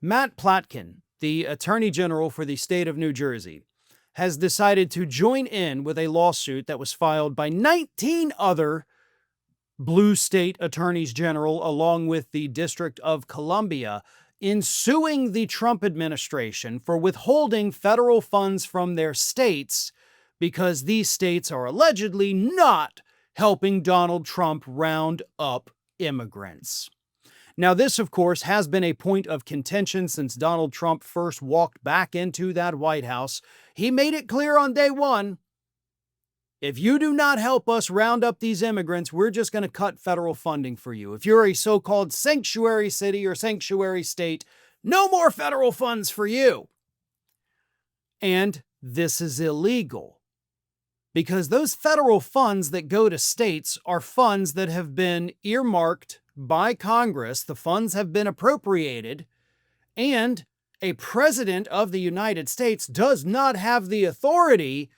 Matt Platkin, the Attorney General for the state of New Jersey, has decided to join in with a lawsuit that was filed by 19 other blue state attorneys general, along with the District of Columbia, in suing the Trump administration for withholding federal funds from their states because these states are allegedly not helping Donald Trump round up immigrants. Now, this, of course, has been a point of contention since Donald Trump first walked back into that White House. He made it clear on day one, if you do not help us round up these immigrants, we're just going to cut federal funding for you. If you're a so-called sanctuary city or sanctuary state, no more federal funds for you. And this is illegal because those federal funds that go to states are funds that have been earmarked by Congress. The funds have been appropriated, and a president of the United States does not have the authority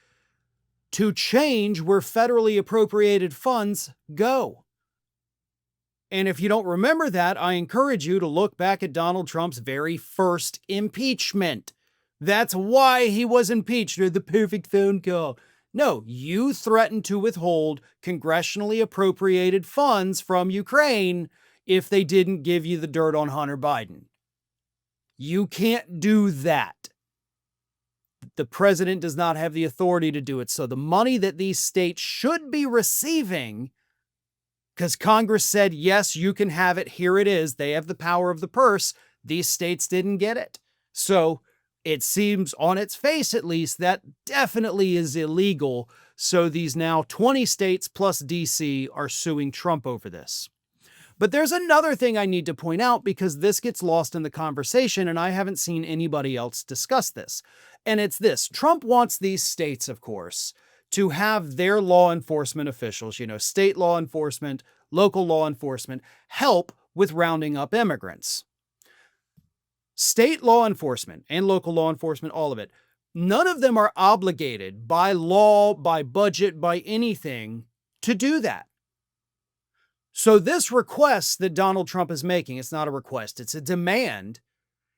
to change where federally appropriated funds go. And if you don't remember that, I encourage you to look back at Donald Trump's very first impeachment. That's why he was impeached, or the perfect phone call. No, you threatened to withhold congressionally appropriated funds from Ukraine if they didn't give you the dirt on Hunter Biden. You can't do that. The president does not have the authority to do it. So the money that these states should be receiving, because Congress said, yes, you can have it, here it is, they have the power of the purse, these states didn't get it. So it seems, on its face at least, that definitely is illegal. So these now 20 states plus DC are suing Trump over this. But there's another thing I need to point out because this gets lost in the conversation and I haven't seen anybody else discuss this. And it's this. Trump wants these states, of course, to have their law enforcement officials, state law enforcement, local law enforcement, help with rounding up immigrants. State law enforcement and local law enforcement, all of it, none of them are obligated by law, by budget, by anything to do that. So this request that Donald Trump is making, it's not a request, it's a demand,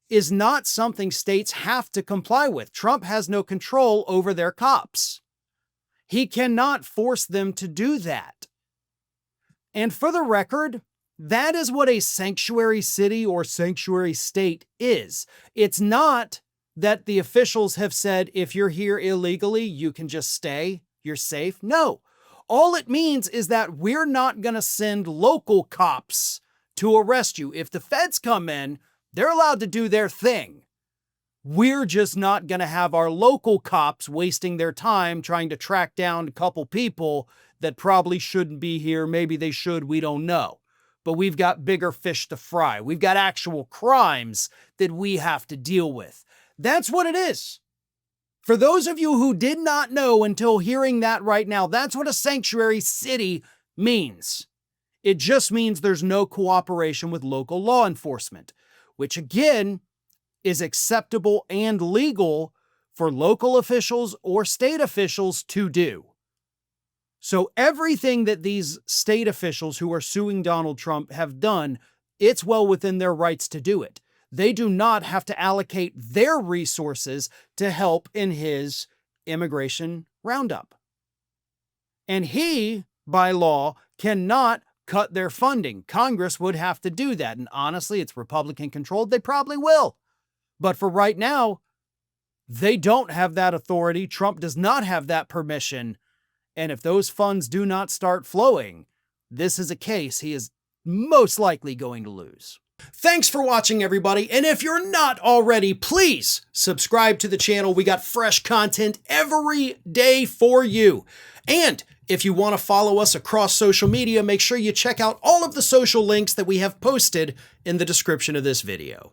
is not something states have to comply with. Trump has no control over their cops. He cannot force them to do that. And for the record, that is what a sanctuary city or sanctuary state is. It's not that the officials have said, if you're here illegally, you can just stay, you're safe. No. All it means is that we're not going to send local cops to arrest you. If the feds come in, they're allowed to do their thing. We're just not going to have our local cops wasting their time trying to track down a couple people that probably shouldn't be here. Maybe they should, we don't know. But we've got bigger fish to fry. We've got actual crimes that we have to deal with. That's what it is. For those of you who did not know until hearing that right now, that's what a sanctuary city means. It just means there's no cooperation with local law enforcement, which again is acceptable and legal for local officials or state officials to do. So everything that these state officials who are suing Donald Trump have done, it's well within their rights to do it. They do not have to allocate their resources to help in his immigration roundup. And he, by law, cannot cut their funding. Congress would have to do that. And honestly, it's Republican controlled. They probably will. But for right now, they don't have that authority. Trump does not have that permission. And if those funds do not start flowing, this is a case he is most likely going to lose. Thanks for watching, everybody. And if you're not already, please subscribe to the channel. We got fresh content every day for you. And if you want to follow us across social media, make sure you check out all of the social links that we have posted in the description of this video.